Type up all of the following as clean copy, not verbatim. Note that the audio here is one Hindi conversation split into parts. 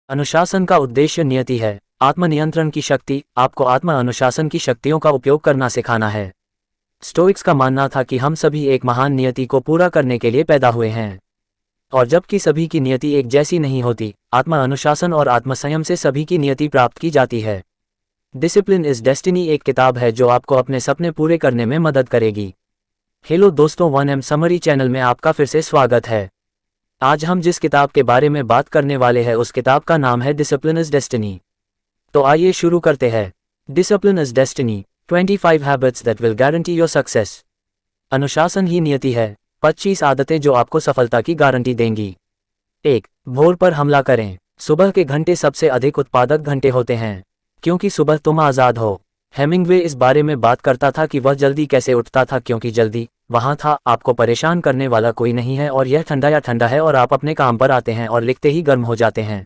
अनुशासन का उद्देश्य नियति है, आत्मनियंत्रण की शक्ति, आपको आत्म अनुशासन की शक्तियों का उपयोग करना सिखाना है। स्टोइक्स का मानना था कि हम सभी एक महान नियति को पूरा करने के लिए पैदा हुए हैं, और जबकि सभी की नियति एक जैसी नहीं होती, आत्म अनुशासन और आत्मसंयम से सभी की नियति प्राप्त की जाती है। डिसिप्लिन इज डेस्टिनी एक किताब है जो आपको अपने सपने पूरे करने में मदद करेगी। हेलो दोस्तों, 1M समरी चैनल में आपका फिर से स्वागत है। आज हम जिस किताब के बारे में बात करने वाले हैं उस किताब का नाम है डिसिप्लिन इज डेस्टिनी। तो आइए शुरू करते हैं। Discipline is destiny, 25 habits that will guarantee your success. अनुशासन ही नियति है, 25 आदतें जो आपको सफलता की गारंटी देंगी। 1. भोर पर हमला करें। सुबह के घंटे सबसे अधिक उत्पादक घंटे होते हैं, क्योंकि सुबह तुम आज़ाद हो। हेमिंग्वे इस बारे में बात करता था कि वह जल्दी कैसे उठता था, क्योंकि जल्दी वहाँ था, आपको परेशान करने वाला कोई नहीं है और यह ठंडा है और आप अपने काम पर आते हैं और लिखते ही गर्म हो जाते हैं।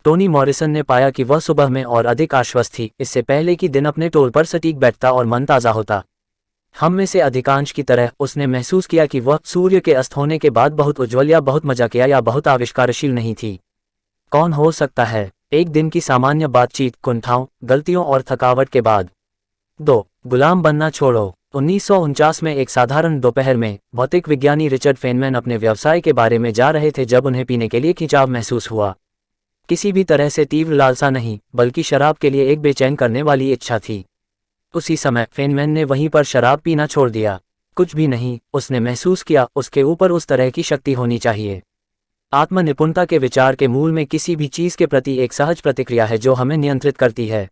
टोनी मॉरिसन ने पाया कि वह सुबह में और अधिक आश्वस्त थी, इससे पहले कि दिन अपने टोल पर सटीक बैठता और मन ताज़ा होता। हम में से अधिकांश की तरह उसने महसूस किया कि वह सूर्य के अस्त होने के बाद बहुत उज्ज्वल या बहुत मजाकिया या बहुत आविष्कारशील नहीं थी। कौन हो सकता है? एक दिन की सामान्य बातचीत, कुंठाओं, गलतियों और थकावट के बाद। 2. गुलाम बनना छोड़ो। 1949 में एक साधारण दोपहर में भौतिक विज्ञानी रिचर्ड फेनमैन अपने व्यवसाय के बारे में जा रहे थे जब उन्हें पीने के लिए खिंचाव महसूस हुआ। किसी भी तरह से तीव्र लालसा नहीं, बल्कि शराब के लिए एक बेचैन करने वाली इच्छा थी। उसी समय फेनमैन ने वहीं पर शराब पीना छोड़ दिया। कुछ भी नहीं, उसने महसूस किया, उसके ऊपर उस तरह की शक्ति होनी चाहिए। आत्मनिपुणता के विचार के मूल में किसी भी चीज़ के प्रति एक सहज प्रतिक्रिया है जो हमें नियंत्रित करती है।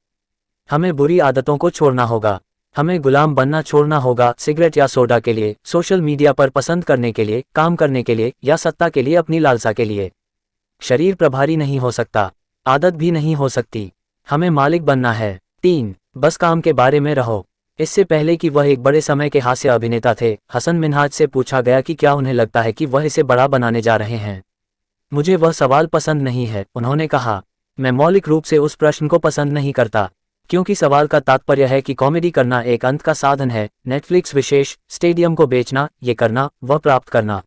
हमें बुरी आदतों को छोड़ना होगा। हमें गुलाम बनना छोड़ना होगा, सिगरेट या सोडा के लिए, सोशल मीडिया पर पसंद करने के लिए, काम करने के लिए या सत्ता के लिए, अपनी लालसा के लिए। शरीर प्रभारी नहीं हो सकता, आदत भी नहीं हो सकती। हमें मालिक बनना है। 3. बस काम के बारे में रहो। इससे पहले कि वह एक बड़े समय के हास्य अभिनेता थे, हसन मिन्हाज से पूछा गया कि क्या उन्हें लगता है कि वह इसे बड़ा बनाने जा रहे हैं। मुझे वह सवाल पसंद नहीं है, उन्होंने कहा। मैं मौलिक रूप से उस प्रश्न को पसंद नहीं करता, क्योंकि सवाल का तात्पर्य है कि कॉमेडी करना एक अंत का साधन है, नेटफ्लिक्स विशेष, स्टेडियम को बेचना, ये करना, वह प्राप्त करना।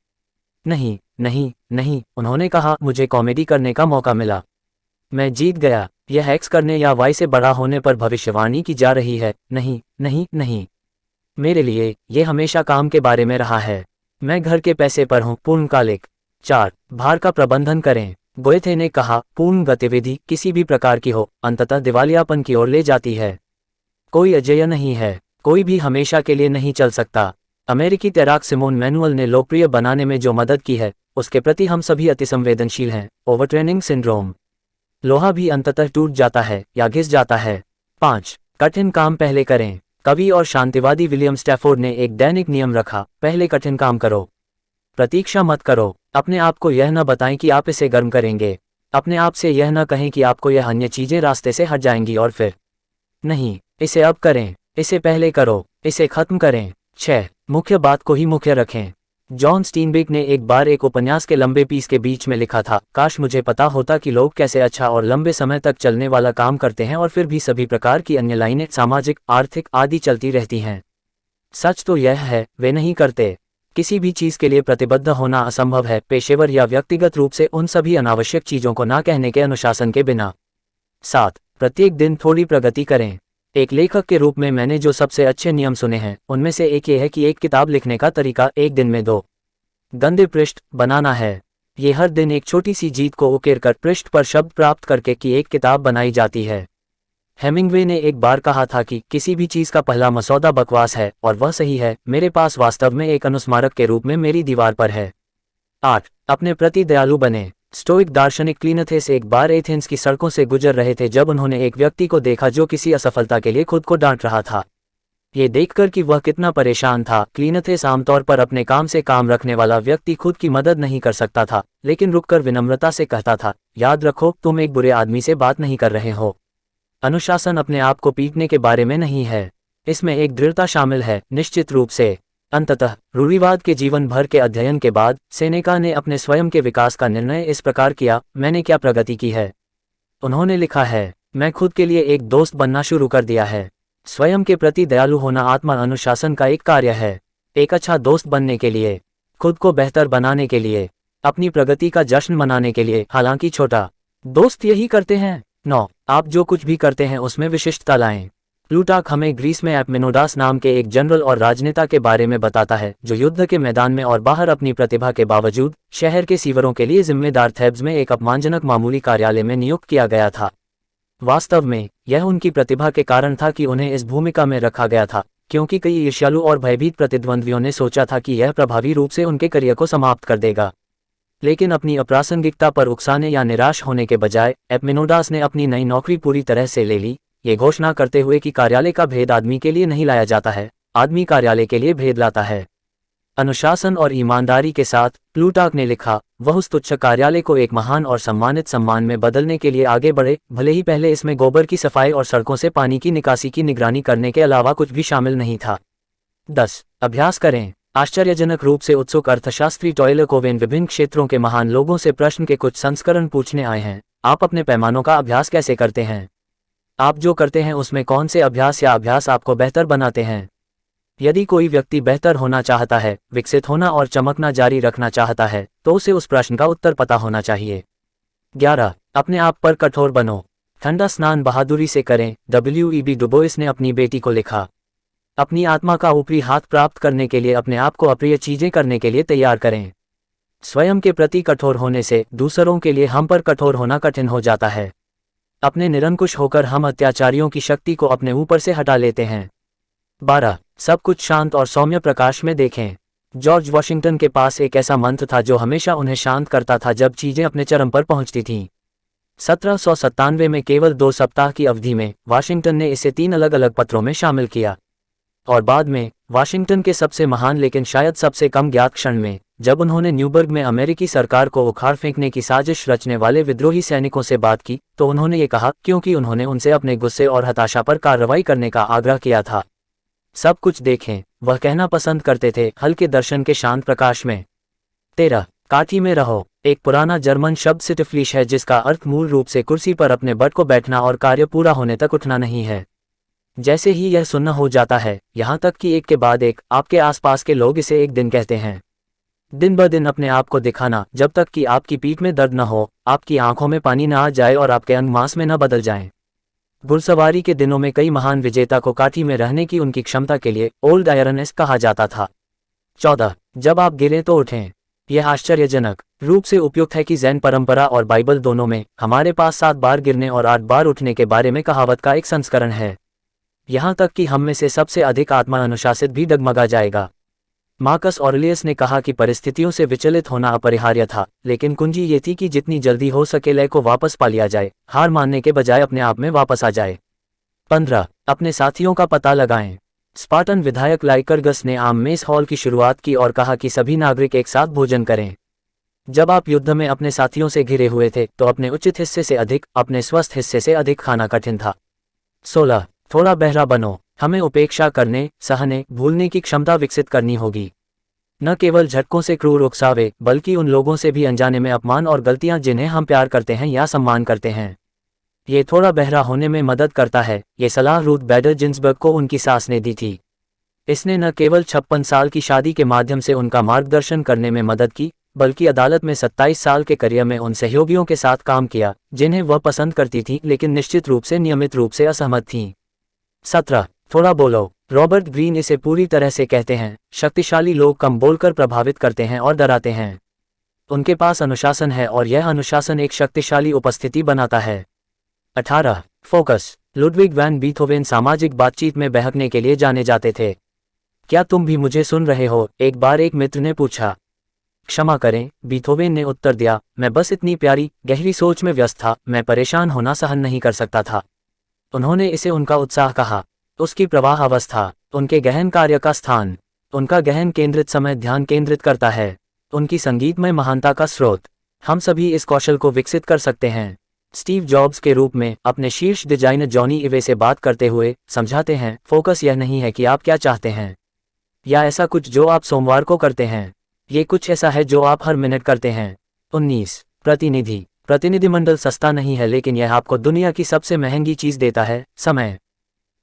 नहीं नहीं नहीं, उन्होंने कहा, मुझे कॉमेडी करने का मौका मिला, मैं जीत गया। यह एक्स करने या वाई से बड़ा होने पर भविष्यवाणी की जा रही है। नहीं नहीं नहीं, मेरे लिए ये हमेशा काम के बारे में रहा है। मैं घर के पैसे पर हूँ, पूर्णकालिक। 4. भार का प्रबंधन करें। गोएथे ने कहा, पूर्ण गतिविधि किसी भी प्रकार की हो, अंततः दिवालियापन की ओर ले जाती है। कोई अजेय नहीं है, कोई भी हमेशा के लिए नहीं चल सकता। अमेरिकी तैराक सिमोन मैनुअल ने लोकप्रिय बनाने में जो मदद की है, उसके प्रति हम सभी अतिसंवेदनशील हैं। Overtraining syndrome. लोहा भी अंततः टूट जाता है या घिस जाता है। 5. कठिन काम पहले करें। कवि और शांतिवादी विलियम स्टैफोर्ड ने एक दैनिक नियम रखा, पहले कठिन काम करो। प्रतीक्षा मत करो। अपने आप को यह न बताएं कि आप इसे गर्म करेंगे। अपने आप से यह न कहें कि आपको यह अन्य चीजें रास्ते से हट जाएंगी और फिर नहीं, इसे अब करें, इसे पहले करो, इसे खत्म करें। 6. मुख्य बात को ही मुख्य रखें। जॉन स्टीनबेक ने एक बार एक उपन्यास के लंबे पीस के बीच में लिखा था, काश मुझे पता होता कि लोग कैसे अच्छा और लंबे समय तक चलने वाला काम करते हैं और फिर भी सभी प्रकार की अन्य लाइनें, सामाजिक, आर्थिक आदि चलती रहती हैं। सच तो यह है, वे नहीं करते। किसी भी चीज़ के लिए प्रतिबद्ध होना असंभव है, पेशेवर या व्यक्तिगत रूप से, उन सभी अनावश्यक चीज़ों को ना कहने के अनुशासन के बिना। 7. प्रत्येक दिन थोड़ी प्रगति करें। एक लेखक के रूप में मैंने जो सबसे अच्छे नियम सुने हैं, उनमें से एक ये है कि एक किताब लिखने का तरीका एक दिन में 2 गंदे पृष्ठ बनाना है। ये हर दिन एक छोटी सी जीत को उकेरकर पृष्ठ पर शब्द प्राप्त करके कि एक किताब बनाई जाती है। हेमिंग्वे ने एक बार कहा था कि किसी भी चीज़ का पहला मसौदा बकवास है, और वह सही है। मेरे पास वास्तव में एक अनुस्मारक के रूप में मेरी दीवार पर है। 8. अपने प्रति दयालु बने। स्टोइक दार्शनिक क्लीनथेस एक बार एथेंस की सड़कों से गुजर रहे थे जब उन्होंने एक व्यक्ति को देखा जो किसी असफलता के लिए खुद को डांट रहा था। ये देखकर कि वह कितना परेशान था, क्लीनथेस आमतौर पर अपने काम से काम रखने वाला व्यक्ति खुद की मदद नहीं कर सकता था, लेकिन रुककर विनम्रता से कहता था, याद रखो, तुम एक बुरे आदमी से बात नहीं कर रहे हो। अनुशासन अपने आप को पीटने के बारे में नहीं है, इसमें एक दृढ़ता शामिल है, निश्चित रूप से। अंततः रूढ़िवाद के जीवन भर के अध्ययन के बाद सेनेका ने अपने स्वयं के विकास का निर्णय इस प्रकार किया, मैंने क्या प्रगति की है। उन्होंने लिखा है, मैं खुद के लिए एक दोस्त बनना शुरू कर दिया है। स्वयं के प्रति दयालु होना आत्मा अनुशासन का एक कार्य है। एक अच्छा दोस्त बनने के लिए, खुद को बेहतर बनाने के लिए, अपनी प्रगति का जश्न मनाने के लिए, हालांकि छोटा। दोस्त यही करते हैं। 9. आप जो कुछ भी करते हैं उसमें विशिष्टता लाएं। प्लूटार्क हमें ग्रीस में एपमेनोडास नाम के एक जनरल और राजनेता के बारे में बताता है जो युद्ध के मैदान में और बाहर अपनी प्रतिभा के बावजूद शहर के सीवरों के लिए जिम्मेदार थेब्स में एक अपमानजनक मामूली कार्यालय में नियुक्त किया गया था। वास्तव में यह उनकी प्रतिभा के कारण था कि उन्हें इस भूमिका में रखा गया था, क्योंकि कई ईर्ष्यालु और भयभीत प्रतिद्वंद्वियों ने सोचा था कि यह प्रभावी रूप से उनके करियर को समाप्त कर देगा। लेकिन अपनी अप्रासंगिकता पर उकसाने या निराश होने के बजाय एपमेनोडास ने अपनी नई नौकरी पूरी तरह से ले ली, ये घोषणा करते हुए कि कार्यालय का भेद आदमी के लिए नहीं लाया जाता है, आदमी कार्यालय के लिए भेद लाता है। अनुशासन और ईमानदारी के साथ प्लूटार्क ने लिखा, वह उस तुच्छ कार्यालय को एक महान और सम्मानित सम्मान में बदलने के लिए आगे बढ़े, भले ही पहले इसमें गोबर की सफाई और सड़कों से पानी की निकासी की निगरानी करने के अलावा कुछ भी शामिल नहीं था। 10. अभ्यास करें। आश्चर्यजनक रूप से उत्सुक अर्थशास्त्री टॉयलर कोवेन विभिन्न क्षेत्रों के महान लोगों से प्रश्न के कुछ संस्करण पूछने आए हैं। आप अपने पैमानों का अभ्यास कैसे करते हैं? आप जो करते हैं उसमें कौन से अभ्यास या अभ्यास आपको बेहतर बनाते हैं? यदि कोई व्यक्ति बेहतर होना चाहता है, विकसित होना और चमकना जारी रखना चाहता है, तो उसे उस प्रश्न का उत्तर पता होना चाहिए। 11. अपने आप पर कठोर बनो। ठंडा स्नान बहादुरी से करें। W.E.B. डुबोइस ने अपनी बेटी को लिखा, अपनी आत्मा का ऊपरी हाथ प्राप्त करने के लिए अपने आप को अप्रिय चीजें करने के लिए तैयार करें। स्वयं के प्रति कठोर होने से दूसरों के लिए हम पर कठोर होना कठिन हो जाता है। अपने निरंकुश होकर हम अत्याचारियों की शक्ति को अपने ऊपर से हटा लेते हैं। 12. सब कुछ शांत और सौम्य प्रकाश में देखें। जॉर्ज वॉशिंगटन के पास एक ऐसा मंत्र था जो हमेशा उन्हें शांत करता था जब चीजें अपने चरम पर पहुंचती थीं। 1797 में केवल 2 सप्ताह की अवधि में वाशिंगटन ने इसे 3 अलग अलग पत्रों में शामिल किया, और बाद में वाशिंगटन के सबसे महान लेकिन शायद सबसे कम ज्ञात क्षण में, जब उन्होंने न्यूबर्ग में अमेरिकी सरकार को उखाड़ फेंकने की साजिश रचने वाले विद्रोही सैनिकों से बात की, तो उन्होंने ये कहा, क्योंकि उन्होंने उनसे अपने गुस्से और हताशा पर कार्रवाई करने का आग्रह किया था। सब कुछ देखें, वह कहना पसंद करते थे, हल्के दर्शन के शांत प्रकाश में। 13. काठी में रहो। एक पुराना जर्मन शब्द सिटफ्लीश है जिसका अर्थ मूल रूप से कुर्सी पर अपने बट को बैठना और कार्य पूरा होने तक उठना नहीं है। जैसे ही यह सुनना हो जाता है, यहाँ तक कि एक के बाद एक आपके आसपास के लोग इसे एक दिन कहते हैं। दिन ब दिन अपने आप को दिखाना जब तक कि आपकी पीठ में दर्द न हो, आपकी आंखों में पानी न आ जाए और आपके अंग मांस में न बदल जाएं। घुड़सवारी के दिनों में कई महान विजेता को काठी में रहने की उनकी क्षमता के लिए ओल्ड आयरनेस कहा जाता था। 14. जब आप गिरें तो उठें। यह आश्चर्यजनक रूप से उपयुक्त है कि जैन परंपरा और बाइबल दोनों में हमारे पास 7 बार गिरने और 8 बार उठने के बारे में कहावत का एक संस्करण है। यहाँ तक कि हम में से सबसे अधिक आत्मा अनुशासित भी डगमगा जाएगा। मार्कस ऑरेलियस ने कहा कि परिस्थितियों से विचलित होना अपरिहार्य था, लेकिन कुंजी ये थी कि जितनी जल्दी हो सके लय को वापस पा लिया जाए, हार मानने के बजाय अपने आप में वापस आ जाए। 15. अपने साथियों का पता लगाएं। स्पार्टन विधायक लाइकरगस ने आम मेस हॉल की शुरुआत की और कहा कि सभी नागरिक एक साथ भोजन करें। जब आप युद्ध में अपने साथियों से घिरे हुए थे तो अपने उचित हिस्से से अधिक, अपने स्वस्थ हिस्से से अधिक खाना कठिन था। 16. थोड़ा बहरा बनो। हमें उपेक्षा करने, सहने, भूलने की क्षमता विकसित करनी होगी। न केवल झटकों से क्रूर उकसावे, बल्कि उन लोगों से भी अनजाने में अपमान और गलतियां जिन्हें हम प्यार करते हैं या सम्मान करते हैं। ये थोड़ा बहरा होने में मदद करता है। ये सलाह रूथ बैडर जिन्सबर्ग को उनकी सास ने दी थी। इसने न केवल 56 साल की शादी के माध्यम से उनका मार्गदर्शन करने में मदद की, बल्कि अदालत में 27 साल के करियर में उन सहयोगियों के साथ काम किया जिन्हें वह पसंद करती थी लेकिन निश्चित रूप से नियमित रूप से असहमत थीं। 17. थोड़ा बोलो। रॉबर्ट ग्रीन इसे पूरी तरह से कहते हैं, शक्तिशाली लोग कम बोलकर प्रभावित करते हैं और डराते हैं। उनके पास अनुशासन है और यह अनुशासन एक शक्तिशाली उपस्थिति बनाता है। 18. फोकस। लुडविग वैन बीथोवेन सामाजिक बातचीत में बहकने के लिए जाने जाते थे। क्या तुम भी मुझे सुन रहे हो? एक बार एक मित्र ने पूछा। क्षमा करें, बीथोवेन ने उत्तर दिया, मैं बस इतनी प्यारी गहरी सोच में व्यस्त था, मैं परेशान होना सहन नहीं कर सकता था। उन्होंने इसे उनका उत्साह कहा, उसकी प्रवाह अवस्था, उनके गहन कार्य का स्थान, उनका गहन केंद्रित समय ध्यान केंद्रित करता है, उनकी संगीतमय महानता का स्रोत। हम सभी इस कौशल को विकसित कर सकते हैं। स्टीव जॉब्स के रूप में अपने शीर्ष डिजाइनर जॉनी इवे से बात करते हुए समझाते हैं, फोकस यह नहीं है कि आप क्या चाहते हैं या ऐसा कुछ जो आप सोमवार को करते हैं, ये कुछ ऐसा है जो आप हर मिनट करते हैं। 19. प्रतिनिधि। प्रतिनिधिमंडल सस्ता नहीं है, लेकिन यह आपको दुनिया की सबसे महंगी चीज देता है, समय।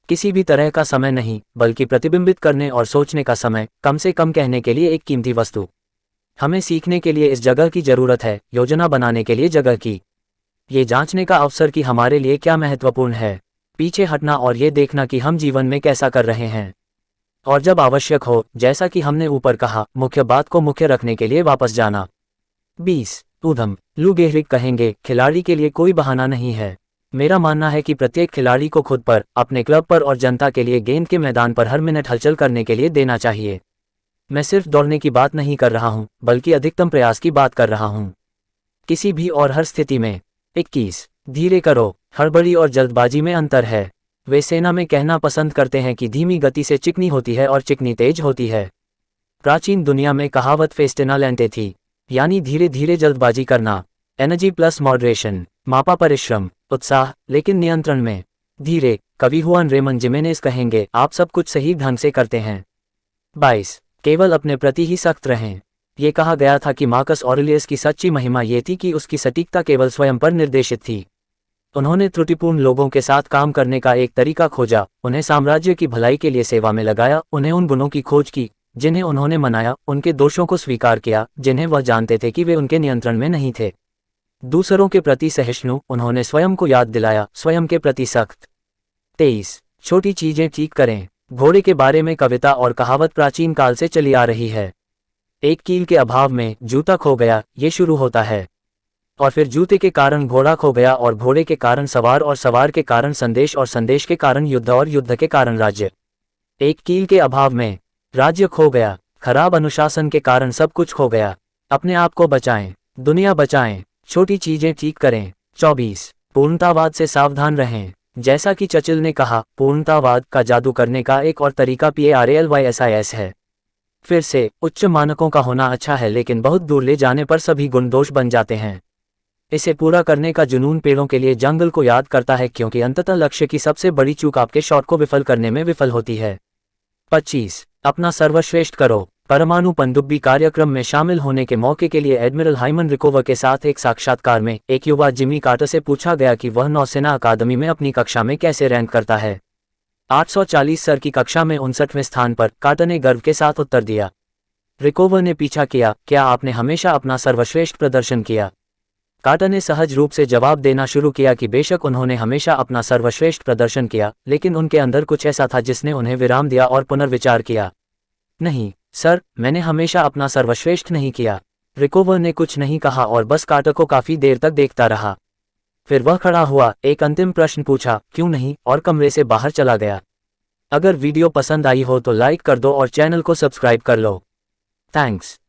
किसी भी तरह का समय नहीं, बल्कि प्रतिबिंबित करने और सोचने का समय, कम से कम कहने के लिए एक कीमती वस्तु। हमें सीखने के लिए इस जगह की जरूरत है, योजना बनाने के लिए जगह की। ये जांचने का अवसर कि हमारे लिए क्या महत्वपूर्ण है, पीछे हटना और ये देखना कि हम जीवन में कैसा कर रहे हैं, और जब आवश्यक हो, जैसा कि हमने ऊपर कहा, मुख्य बात को मुख्य रखने के लिए वापस जाना। 20 ऊधम लू गेहरिक कहेंगे, खिलाड़ी के लिए कोई बहाना नहीं है। मेरा मानना है कि प्रत्येक खिलाड़ी को खुद पर, अपने क्लब पर और जनता के लिए गेंद के मैदान पर हर मिनट हलचल करने के लिए देना चाहिए। मैं सिर्फ दौड़ने की बात नहीं कर रहा हूं, बल्कि अधिकतम प्रयास की बात कर रहा हूं, किसी भी और हर स्थिति में। 21 धीरे करो, हड़बड़ी और जल्दबाजी में अंतर है। वे सेना में कहना पसंद करते हैं कि धीमी गति से चिकनी होती है और चिकनी तेज होती है। प्राचीन दुनिया में कहावत फेस्टिना लेंटे थी, यानी धीरे धीरे जल्दबाजी करना, एनर्जी प्लस मॉडरेशन, मापा परिश्रम, उत्साह लेकिन नियंत्रण में। धीरे, कवि हुआन रेमन जिमेनेज कहेंगे, आप सब कुछ सही ढंग से करते हैं। 22 केवल अपने प्रति ही सख्त रहें। ये कहा गया था कि मार्कस ऑरेलियस की सच्ची महिमा ये थी कि उसकी सटीकता केवल स्वयं पर निर्देशित थी। उन्होंने त्रुटिपूर्ण लोगों के साथ काम करने का एक तरीका खोजा, उन्हें साम्राज्य की भलाई के लिए सेवा में लगाया, उन्हें उन गुणों की खोज की जिन्हें उन्होंने मनाया, उनके दोषों को स्वीकार किया जिन्हें वह जानते थे कि वे उनके नियंत्रण में नहीं थे। दूसरों के प्रति सहिष्णु, उन्होंने स्वयं को याद दिलाया, स्वयं के प्रति सख्त। 23 छोटी चीजें ठीक करें। घोड़े के बारे में कविता और कहावत प्राचीन काल से चली आ रही है। एक कील के अभाव में जूता खो गया, ये शुरू होता है, और फिर जूते के कारण घोड़ा खो गया, और घोड़े के कारण सवार, और सवार के कारण संदेश, और संदेश के कारण युद्ध, और युद्ध के कारण राज्य। एक कील के अभाव में राज्य खो गया, खराब अनुशासन के कारण सब कुछ खो गया। अपने आप को बचाएं, दुनिया बचाएं, छोटी चीजें ठीक करें। 24 पूर्णतावाद से सावधान रहें। जैसा कि चर्चिल ने कहा, पूर्णतावाद का जादू करने का एक और तरीका PARALYSIS है। फिर से, उच्च मानकों का होना अच्छा है, लेकिन बहुत दूर ले जाने पर सभी गुण दोष बन जाते हैं। इसे पूरा करने का जुनून पेड़ों के लिए जंगल को याद करता है, क्योंकि अंततः लक्ष्य की सबसे बड़ी चूक आपके शॉट को विफल करने में विफल होती है। 25 अपना सर्वश्रेष्ठ करो। परमाणु पनडुब्बी कार्यक्रम में शामिल होने के मौके के लिए एडमिरल हाइमन रिकोवर के साथ एक साक्षात्कार में एक युवा जिमी कार्टर से पूछा गया कि वह नौसेना अकादमी में अपनी कक्षा में कैसे रैंक करता है। 840 सर की कक्षा में 59वें स्थान पर, कार्टर ने गर्व के साथ उत्तर दिया। रिकोवर ने पीछा किया, क्या आपने हमेशा अपना सर्वश्रेष्ठ प्रदर्शन किया? कार्टर ने सहज रूप से जवाब देना शुरू किया कि बेशक उन्होंने हमेशा अपना सर्वश्रेष्ठ प्रदर्शन किया, लेकिन उनके अंदर कुछ ऐसा था जिसने उन्हें विराम दिया और पुनर्विचार किया। नहीं सर, मैंने हमेशा अपना सर्वश्रेष्ठ नहीं किया। रिकोवर ने कुछ नहीं कहा और बस कार्टर को काफी देर तक देखता रहा। फिर वह खड़ा हुआ, एक अंतिम प्रश्न पूछा, क्यों नहीं, और कमरे से बाहर चला गया। अगर वीडियो पसंद आई हो तो लाइक कर दो और चैनल को सब्सक्राइब कर लो। थैंक्स।